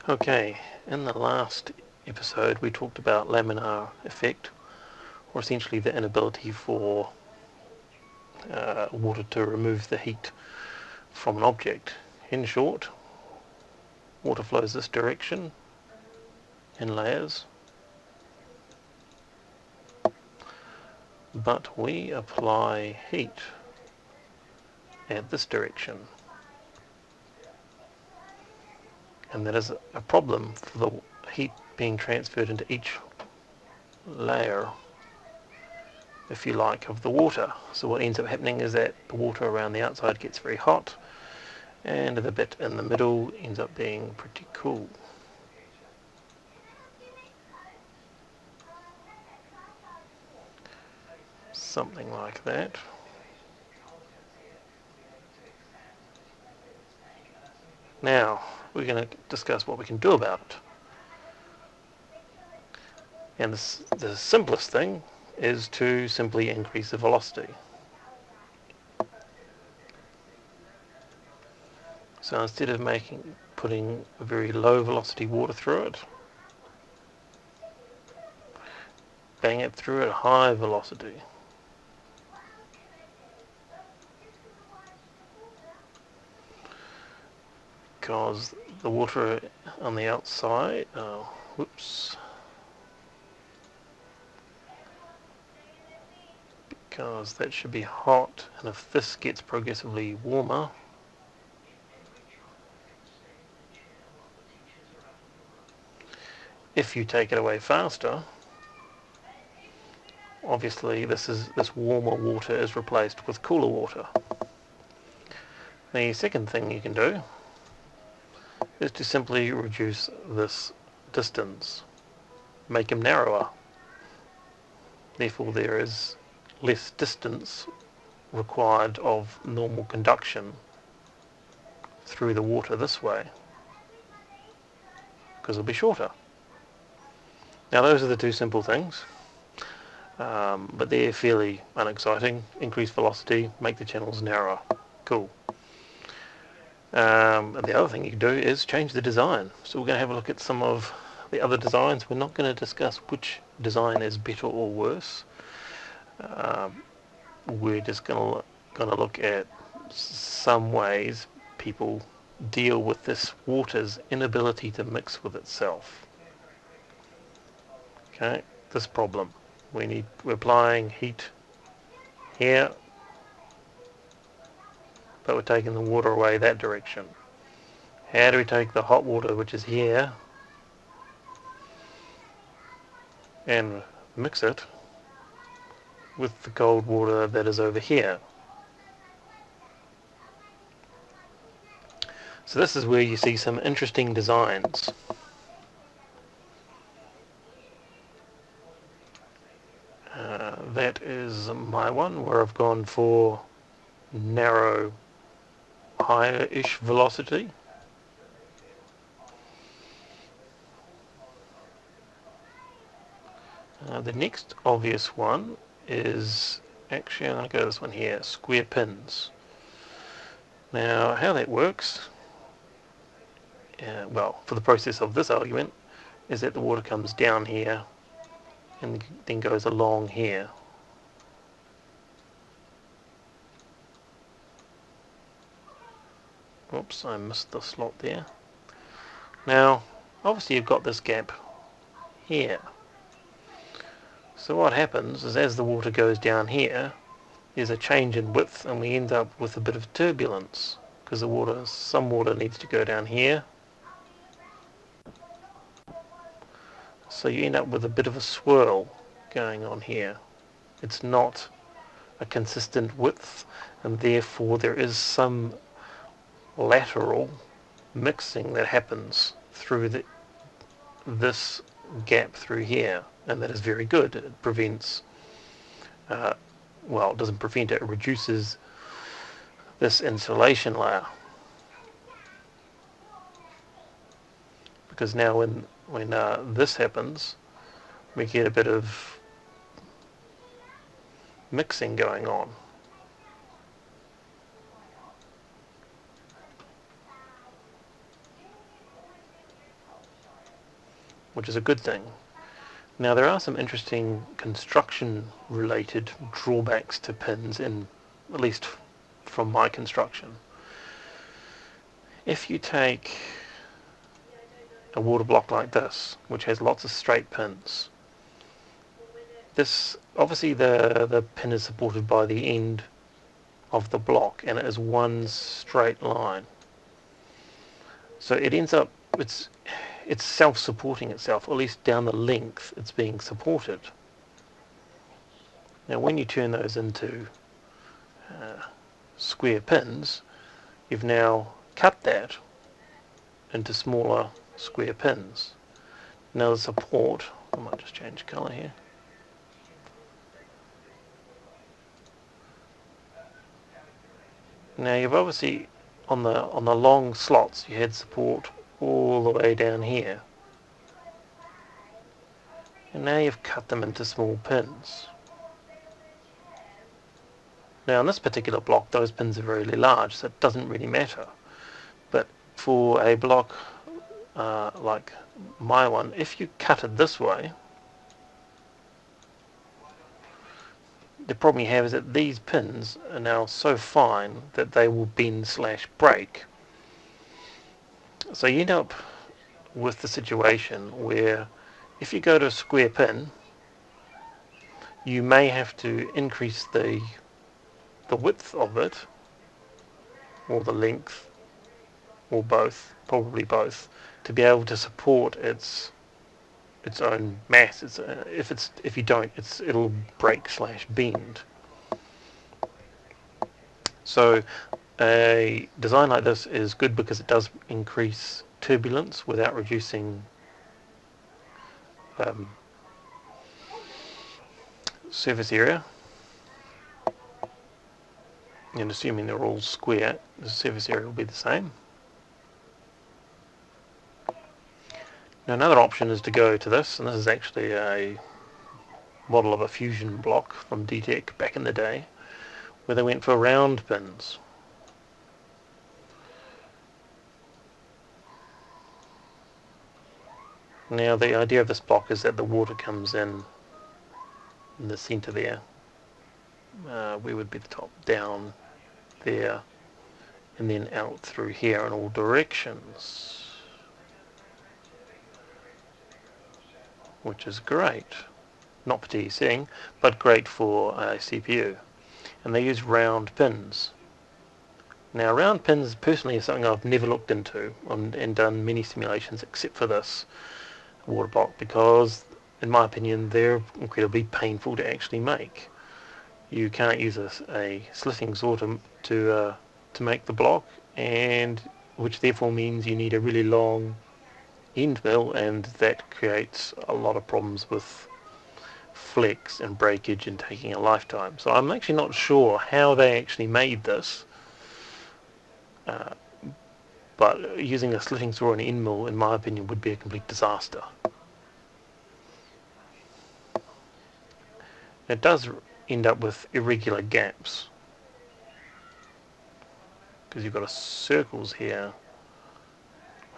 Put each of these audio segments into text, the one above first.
Okay, in the last episode we talked about laminar effect, or essentially the inability for water to remove the heat from an object. In short, water flows this direction in layers, but we apply heat at this direction, and that is a problem for the heat being transferred into each layer, if you like, of the water. So what ends up happening is that the water around the outside gets very hot, and the bit in the middle ends up being pretty cool. Something like that. Now, we're going to discuss what we can do about it. And the simplest thing is to simply increase the velocity. So instead of putting a very low velocity water through it, bang it through at high velocity. Because the water on the outside, because that should be hot, and if this gets progressively warmer, if you take it away faster, obviously this warmer water is replaced with cooler water. The second thing you can do is to simply reduce this distance, make them narrower. Therefore there is less distance required of normal conduction through the water this way, because it'll be shorter. Now those are the two simple things, but they're fairly unexciting. Increase velocity, make the channels narrower. Cool. And the other thing you can do is change the design. So we're going to have a look at some of the other designs. We're not going to discuss which design is better or worse. We're just going to look at some ways people deal with this water's inability to mix with itself. Okay, this problem. We're applying heat here, but we're taking the water away that direction. How do we take the hot water, which is here, and mix it with the cold water that is over here? So this is where you see some interesting designs. That is my one, where I've gone for narrow, higher-ish velocity. The next obvious one is, actually I'm going to go this one here, square pins. Now how that works, well, for the process of this argument, is that the water comes down here and then goes along here. Oops, I missed the slot there. Now, obviously you've got this gap here. So what happens is as the water goes down here, there's a change in width and we end up with a bit of turbulence, because some water needs to go down here. So you end up with a bit of a swirl going on here. It's not a consistent width, and therefore there is some lateral mixing that happens through this gap through here, and that is very good. It prevents, it doesn't prevent it, it reduces this insulation layer. Because now when this happens, we get a bit of mixing going on. which is a good thing. Now there are some interesting construction related drawbacks to pins, at least from my construction. If you take a water block like this, which has lots of straight pins, this obviously the pin is supported by the end of the block, and it is one straight line. So it ends up it's self-supporting itself, or at least down the length it's being supported. Now when you turn those into square pins, you've now cut that into smaller square pins. Now the support, I might just change colour here. Now you've obviously, on the long slots, you had support all the way down here. And now you've cut them into small pins. Now in this particular block, those pins are very large, so it doesn't really matter. But for a block like my one, if you cut it this way, the problem you have is that these pins are now so fine that they will bend/break. So you end up with the situation where if you go to a square pin, you may have to increase the width of it, or the length, or both, probably both, to be able to support its own mass. If you don't, it'll break/bend. So a design like this is good because it does increase turbulence without reducing surface area. And assuming they're all square, the surface area will be the same. Now another option is to go to this, and this is actually a model of a fusion block from TEC back in the day, where they went for round pins. Now the idea of this block is that the water comes in the centre there, where would be the top, down there, and then out through here in all directions, which is great. Not for TECing, but great for a CPU. And they use round pins. Now round pins personally is something I've never looked into and done many simulations except for this water block, because in my opinion they're incredibly painful to actually make. You can't use a slitting saw to make the block, and which therefore means you need a really long end mill, and that creates a lot of problems with flex and breakage and taking a lifetime. So I'm actually not sure how they actually made this, but using a slitting saw and end mill in my opinion would be a complete disaster. It does end up with irregular gaps because you've got circles here,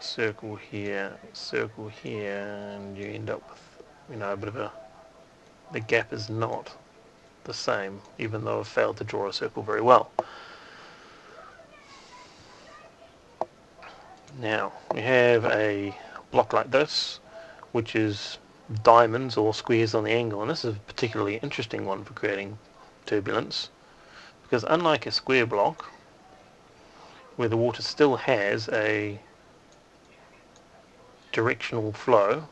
circle here, circle here, and you end up with a bit of the gap is not the same, even though I've failed to draw a circle very well. Now we have a block like this, which is diamonds or squares on the angle, and this is a particularly interesting one for creating turbulence, because unlike a square block where the water still has a directional flow,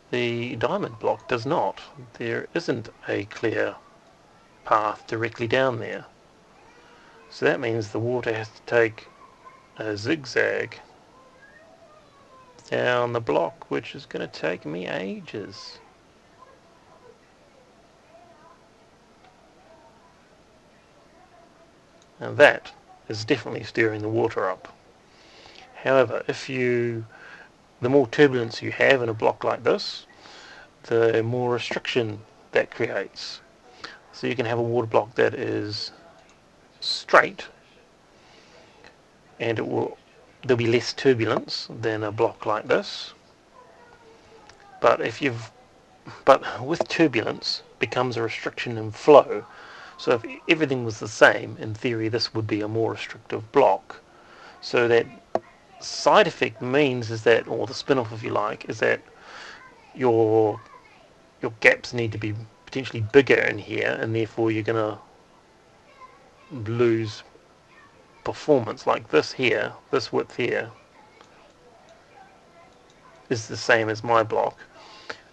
the diamond block does not. There isn't a clear path directly down there, so that means the water has to take a zigzag down the block, which is going to take me ages. And that is definitely stirring the water up. However, the more turbulence you have in a block like this, the more restriction that creates. So you can have a water block that is straight, and there'll be less turbulence than a block like this. But with turbulence becomes a restriction in flow. So if everything was the same, in theory this would be a more restrictive block. So that side effect means is that, or the spin-off if you like, is that your gaps need to be potentially bigger in here, and therefore you're going to lose performance. Like this here, this width here is the same as my block,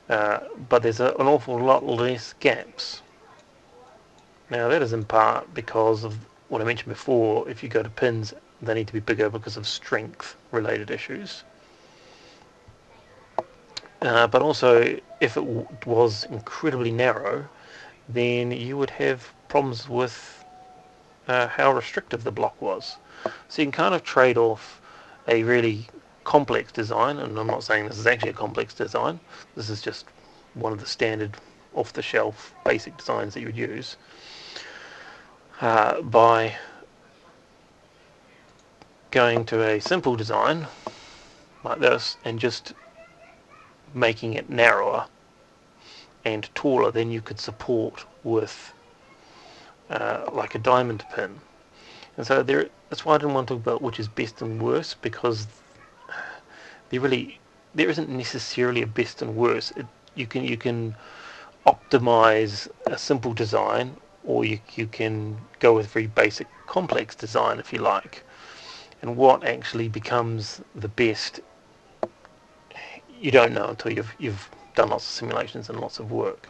but there's an awful lot less gaps. Now that is in part because of what I mentioned before. If you go to pins, they need to be bigger because of strength related issues. But also, if it was incredibly narrow, then you would have problems with how restrictive the block was. So you can kind of trade off a really complex design, and I'm not saying this is actually a complex design, this is just one of the standard off-the-shelf basic designs that you would use, by going to a simple design like this and just making it narrower and taller than you could support with like a diamond pin. And so that's why I didn't want to talk about which is best and worst, because there isn't necessarily a best and worst. You can optimize a simple design, or you can go with very basic complex design if you like. And what actually becomes the best, you don't know until you've done lots of simulations and lots of work.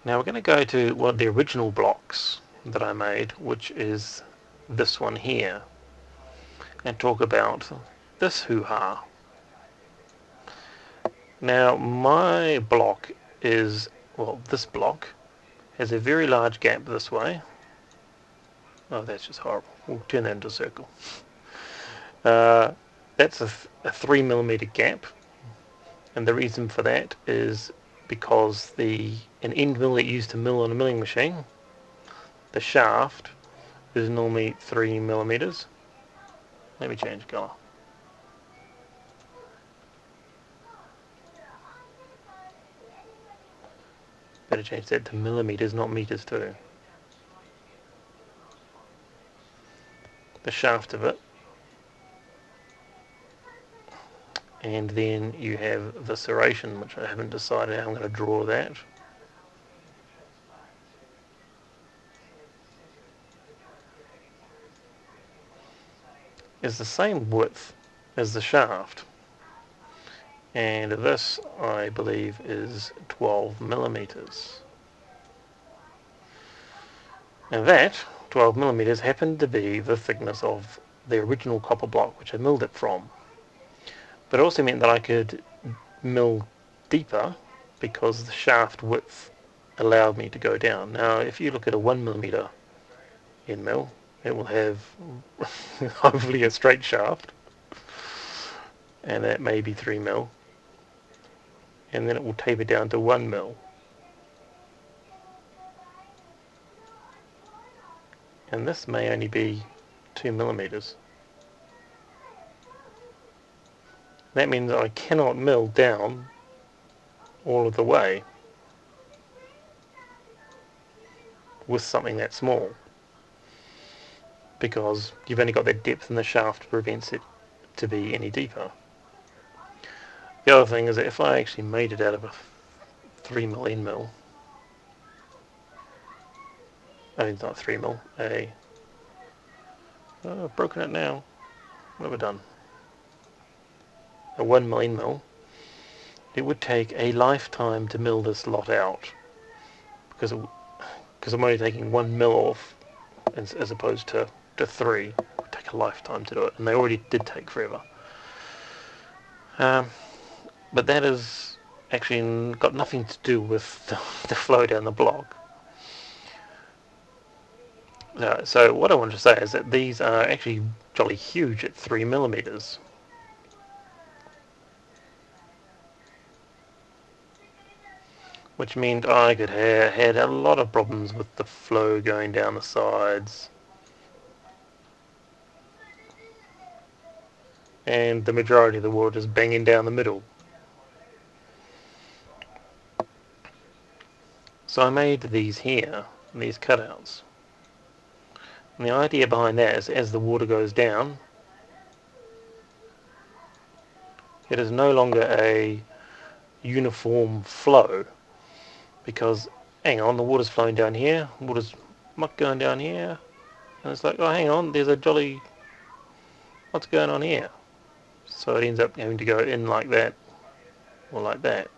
Now we're going to go to one of the original blocks that I made, which is this one here, and talk about this hoo-ha. Now my block is, well, this block has a very large gap this way. Oh, that's just horrible. We'll turn that into a circle. That's a 3mm gap, and the reason for that is because an end mill that you use to mill on a milling machine, the shaft is normally 3mm. Let me change colour. Better change that to millimeters, not meters too. The shaft of it. And then you have the serration, which I haven't decided how I'm going to draw that. Is the same width as the shaft. And this, I believe, is 12mm. And that 12mm happened to be the thickness of the original copper block which I milled it from. But it also meant that I could mill deeper because the shaft width allowed me to go down. Now if you look at a 1mm end mill, it will have hopefully a straight shaft, and that may be 3mm, and then it will taper down to 1mm. And this may only be 2mm. That means I cannot mill down all of the way with something that small, because you've only got that depth in the shaft prevents it to be any deeper. The other thing is that if I actually made it out of a 3mm end mill, I mean it's not 3mm, I've broken it now. What have I done? A 1mm end mill. It would take a lifetime to mill this lot out, because I'm only taking 1mm off as opposed to 3. It would take a lifetime to do it, and they already did take forever. But that has actually got nothing to do with the flow down the block. So what I want to say is that these are actually jolly huge at 3mm. Which meant I could had a lot of problems with the flow going down the sides, and the majority of the water is banging down the middle. So I made these here, these cutouts. And the idea behind that is as the water goes down, it is no longer a uniform flow, because hang on, the water's flowing down here, water's muck going down here, and it's like, oh hang on, there's a jolly, what's going on here? So it ends up having to go in like that, or like that,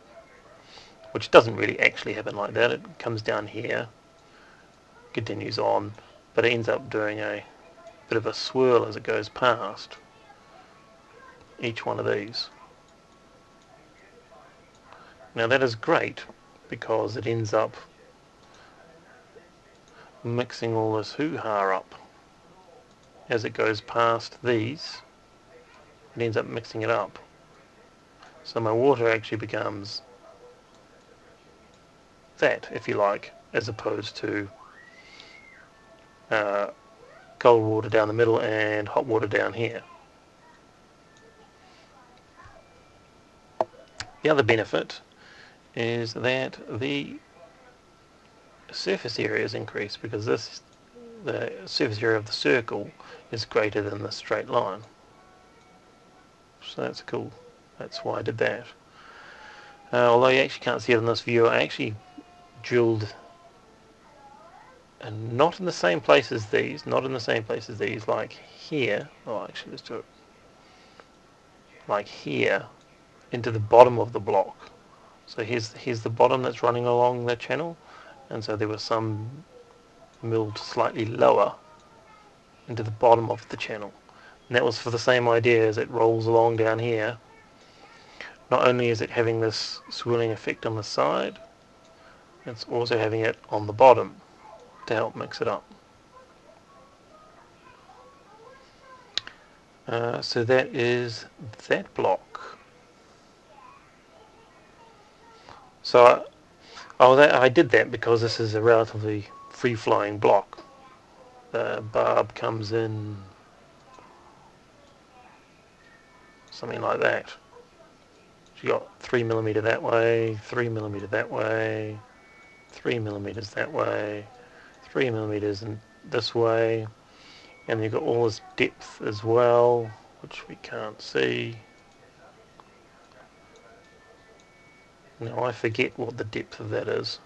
which doesn't really actually happen like that. It comes down here, continues on, but it ends up doing a bit of a swirl as it goes past each one of these. Now that is great because it ends up mixing all this hoo-ha up. As it goes past these, it ends up mixing it up. So my water actually becomes that, if you like, as opposed to cold water down the middle and hot water down here. The other benefit is that the surface area is increased because the surface area of the circle is greater than the straight line. So that's cool. That's why I did that. Although you actually can't see it in this view, I actually drilled, and not in the same place as these, like here. Oh, actually, let's do it. Like here, into the bottom of the block. So here's the bottom that's running along the channel, and so there was some milled slightly lower into the bottom of the channel. And that was for the same idea as it rolls along down here. Not only is it having this swirling effect on the side, it's also having it on the bottom to help mix it up. So that is that block. So I did that because this is a relatively free-flowing block. The barb comes in something like that. So you got 3mm that way, 3mm that way, 3mm that way, 3mm in this way, and you've got all this depth as well, which we can't see. Now I forget what the depth of that is,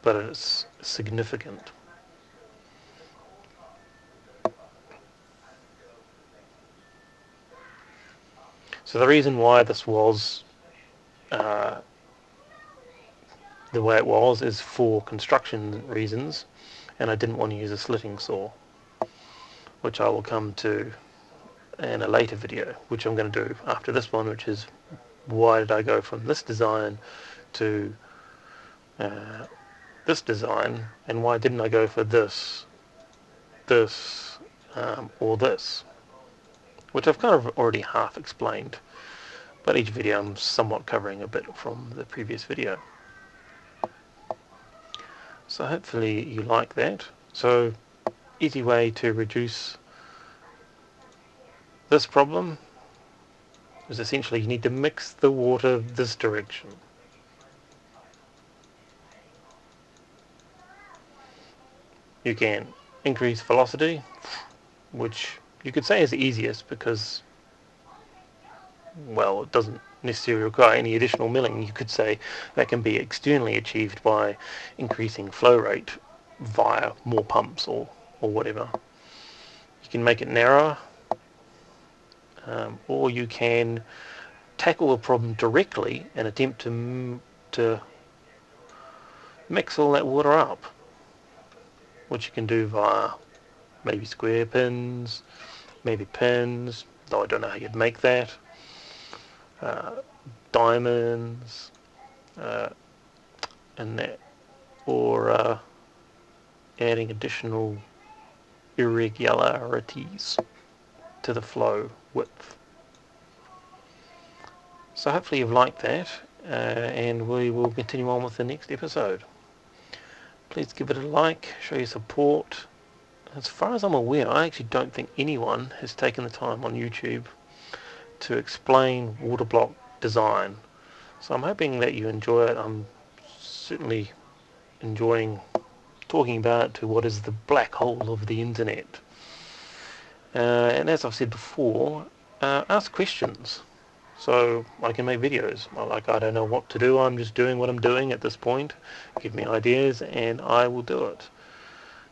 but it's significant. So the reason why this was the way it was is for construction reasons, and I didn't want to use a slitting saw, which I will come to in a later video, which I'm going to do after this one, which is why did I go from this design to this design, and why didn't I go for this, or this, which I've kind of already half explained, but each video I'm somewhat covering a bit from the previous video. So hopefully you like that. So easy way to reduce this problem is essentially you need to mix the water this direction. You can increase velocity, which you could say is the easiest because, well, it doesn't necessarily require any additional milling. You could say that can be externally achieved by increasing flow rate via more pumps or whatever. You can make it narrower, or you can tackle the problem directly and attempt to mix all that water up, which you can do via maybe square pins, maybe pins, though I don't know how you'd make that, diamonds, and that, or adding additional irregularities to the flow width. So hopefully you've liked that, and we will continue on with the next episode. Please give it a like, show your support, As far as I'm aware, I actually don't think anyone has taken the time on YouTube to explain Waterblock design. So I'm hoping that you enjoy it. I'm certainly enjoying talking about it to what is the black hole of the internet. And as I've said before, ask questions so I can make videos. Like, I don't know what to do, I'm just doing what I'm doing at this point. Give me ideas and I will do it.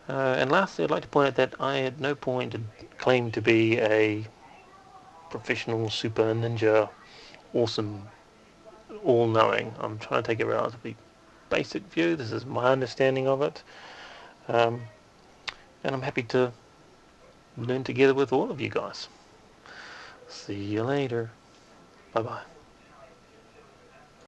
And lastly, I'd like to point out that I at no point claim to be a professional super ninja, awesome, all-knowing. I'm trying to take a relatively basic view. This is my understanding of it. And I'm happy to learn together with all of you guys. See you later. Bye-bye.